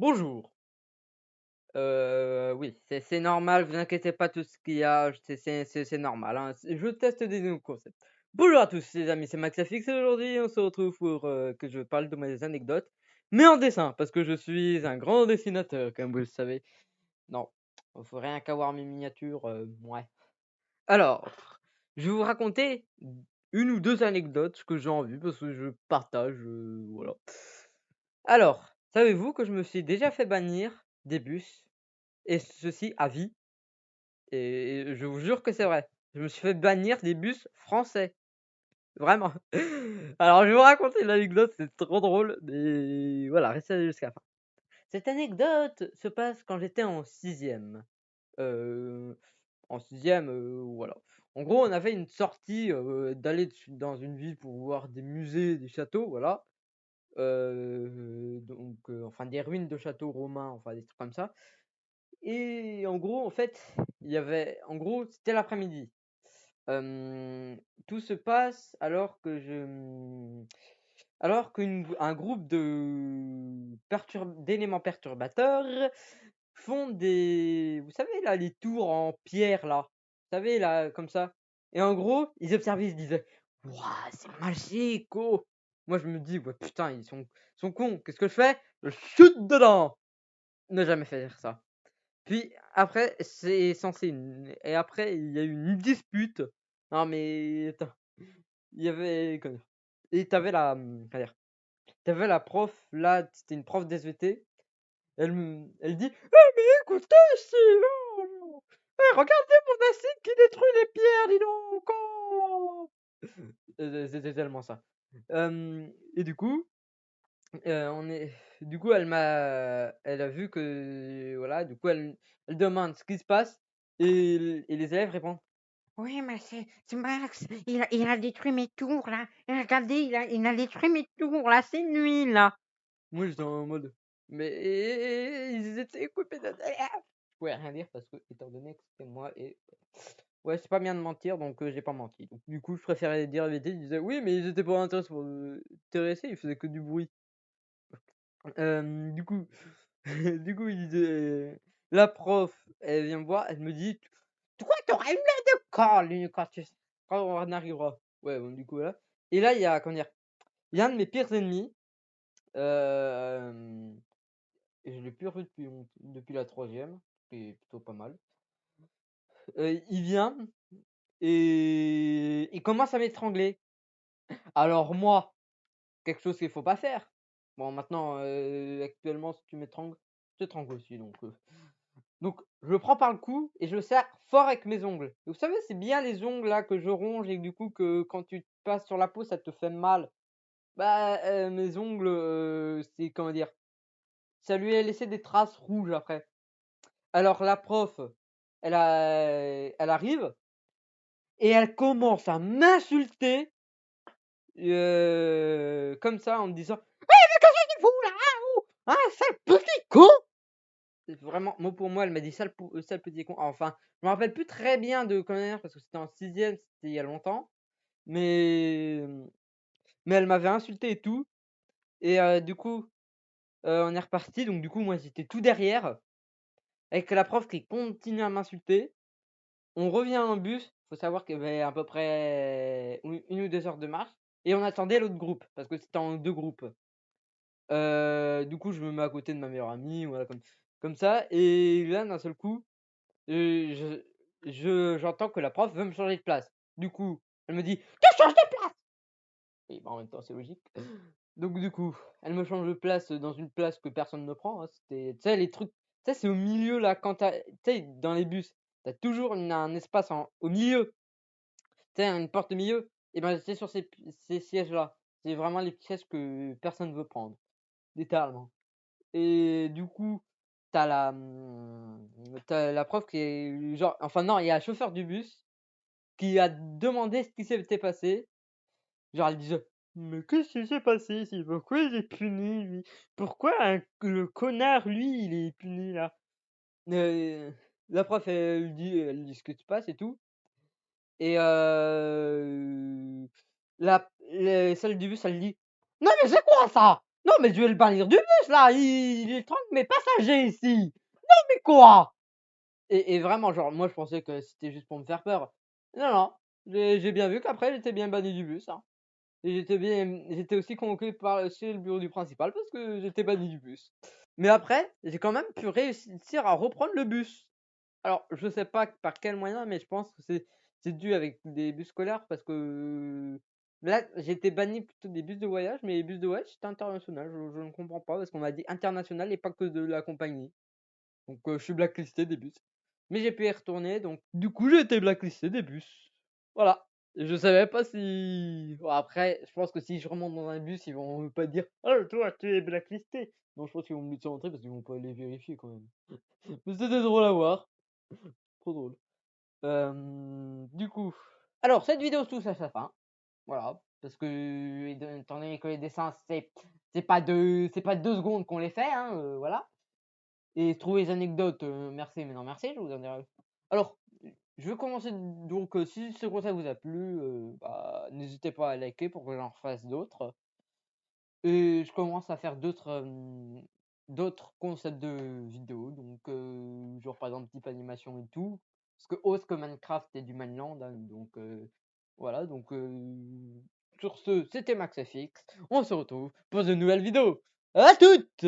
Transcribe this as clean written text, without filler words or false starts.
Bonjour. Oui, c'est normal, vous inquiétez pas, tout ce qu'il y a, c'est normal, hein, je teste des nouveaux concepts. Bonjour à tous les amis, c'est Maxafix et aujourd'hui on se retrouve pour, que je parle de mes anecdotes, mais en dessin, parce que je suis un grand dessinateur comme vous le savez. Non, il faut rien qu'à voir mes miniatures, mouais. Alors, je vais vous raconter une ou 2 anecdotes que j'ai envie parce que je partage, voilà. Alors, savez-vous que je me suis déjà fait bannir des bus? Et ceci à vie, et je vous jure que c'est vrai. Je me suis fait bannir des bus français, vraiment. Alors je vais vous raconter l'anecdote, c'est trop drôle, mais voilà, restez jusqu'à la fin. Cette anecdote se passe quand j'étais en sixième. e En sixième, voilà. En gros, on avait une sortie, d'aller dans une ville pour voir des musées, des châteaux, voilà. Donc enfin des ruines de châteaux romains, enfin des trucs comme ça. Et en gros, en fait, c'était l'après-midi. Hem, Tout se passe alors qu'un groupe d'éléments perturbateurs font vous savez là, les tours en pierre là? Vous savez là, comme ça? Et en gros, ils observaient, ils se disaient: «Waouh, c'est magique, oh!» Moi je me dis: «Ouais putain, ils sont cons». Qu'est-ce que je fais? Je chute dedans! Ne jamais faire ça. Puis après, c'est censé n et après il y a eu une dispute. Non mais attends, il y avait comment dire? Et comment dire? Tu la prof là, c'était une prof d'SVT, elle dit: «Eh mais écoutez ici là, regardez mon acide qui détruit les pierres, dis donc, oh!» C'était tellement ça. Et du coup, on est du coup, elle a vu que voilà, du coup, elle demande ce qui se passe et les élèves répondent: Oui, mais c'est Max, il a détruit mes tours là. Regardez, il a détruit mes tours là, c'est lui là. moi, j'étais en mode: «Mais ils étaient coupés de je pouvais rien dire parce que étant donné que c'était moi et ouais, c'est pas bien de mentir donc j'ai pas menti. Donc du coup, je préférais dire la vérité, ils disaient: «Oui, mais ils étaient pas intéressés, ils faisaient que du bruit». Du coup du coup, il disait la prof, elle vient me voir, elle me dit: «Toi, tu auras une lettre de colle quand on arrivera». Ouais, bon, du coup, voilà. Et là, il y a comment dire? Il y a un de mes pires ennemis, hem, et je l'ai plus revu depuis la troisième, ce qui est plutôt pas mal. Il vient et il commence à m'étrangler. Alors moi, quelque chose qu'il faut pas faire. Bon maintenant, actuellement, si tu m'étrangles, je t'étrangle aussi donc je le prends par le cou et je le serre fort avec mes ongles. Vous savez, c'est bien les ongles là que je ronge et du coup que quand tu passes sur la peau, ça te fait mal. Bah, mes ongles, c'est comment dire? Ça lui a laissé des traces rouges après. Alors la prof, elle arrive et elle commence à m'insulter, comme ça en me disant: «Mais qu'est-ce qu'il fout là, oh? Hein, sale petit con!» C'est vraiment mot pour mot, elle m'a dit: «Sale petit con». Enfin, je me rappelle plus très bien de comment dire parce que c'était en sixième, c'était il y a longtemps, mais mais elle m'avait insulté et tout et du coup, on est reparti donc du coup, moi, j'étais tout derrière avec la prof qui continue à m'insulter. On revient en bus, faut savoir qu'il y avait à peu près u 1 ou 2 heures de marche et on attendait l'autre groupe parce que c'était en 2 groupes. Du coup, je me mets à côté de ma meilleure amie, voilà, comme ça et là, d'un seul coup, j'entends que la prof veut me changer de place. Du coup, elle me dit: «Tu changes de place!» Et bah, en même temps, c'est logique. Donc du coup, elle me change de place, dans une place que personne ne prend, hein. C'était tu sais les trucs tu sais, c'est au milieu là quand tu tu sais, dans les bus, tu as toujours un espace au milieu, tu sais, une porte au milieu et ben, j'étais sur ces sièges-là. C'est vraiment les sièges que personne veut prendre, littéralement. Et du coup, tu la prof qui est genre enfin non, il y a le chauffeur du bus qui a demandé ce qui s'était passé. Genre elle disait: «Mais qu'est-ce qui s'est passé ici? Pourquoi il est puni lui? Pourquoi le connard lui, il est puni là?» La prof elle dit ce qui se passe et tout et celle du bus elle dit: «Non mais c'est quoi ça? Non, mais je vais le bannir du bus là, il est train de mes passagers ici. Non, mais quoi? Et vraiment, genre, moi je pensais que c'était juste pour me faire peur. Non, non, j'ai bien vu qu'après j'étais bien banni du bus, hein. Et j'étais aussi convoqué chez le bureau du principal parce que j'étais banni du bus. Mais après, j'ai quand même pu réussir à reprendre le bus. Alors, je sais pas par quel moyen, mais je pense que c'est dû avec des bus scolaires parce que là, j'ai été banni plutôt des bus de voyage, mais les bus de voyage, c'était international. Je ne comprends pas parce qu'on m'a dit international et pas que de la compagnie. Donc, je suis blacklisté des bus. Mais j'ai pu y retourner, donc du coup, j'ai été blacklisté des bus. Voilà. Et je savais pas si. Bon, après, je pense que si je remonte dans un bus, ils vont pas dire «Oh, toi, tu es blacklisté». Non, je pense qu'ils vont me laisser rentrer parce qu'ils vont pas les vérifier quand même. Mais c'était drôle à voir. Trop drôle. Du coup, alors cette vidéo touche à sa fin, voilà, parce que étant donné que les dessins c'est pas 2 secondes qu'on les fait, hein, voilà. Et trouver les anecdotes, merci mais non merci, je vous en dirai. Alors, je vais commencer donc, si ce conseil vous a plu, bah, n'hésitez pas à liker pour que j'en refasse d'autres. Et je commence à faire d'autres concepts de vidéos, donc genre par exemple type animation et tout. Parce que autre que Minecraft et du Mainland, hein, donc voilà, donc sur ce, c'était MaxFX. On se retrouve pour de nouvelles vidéos. À toutes!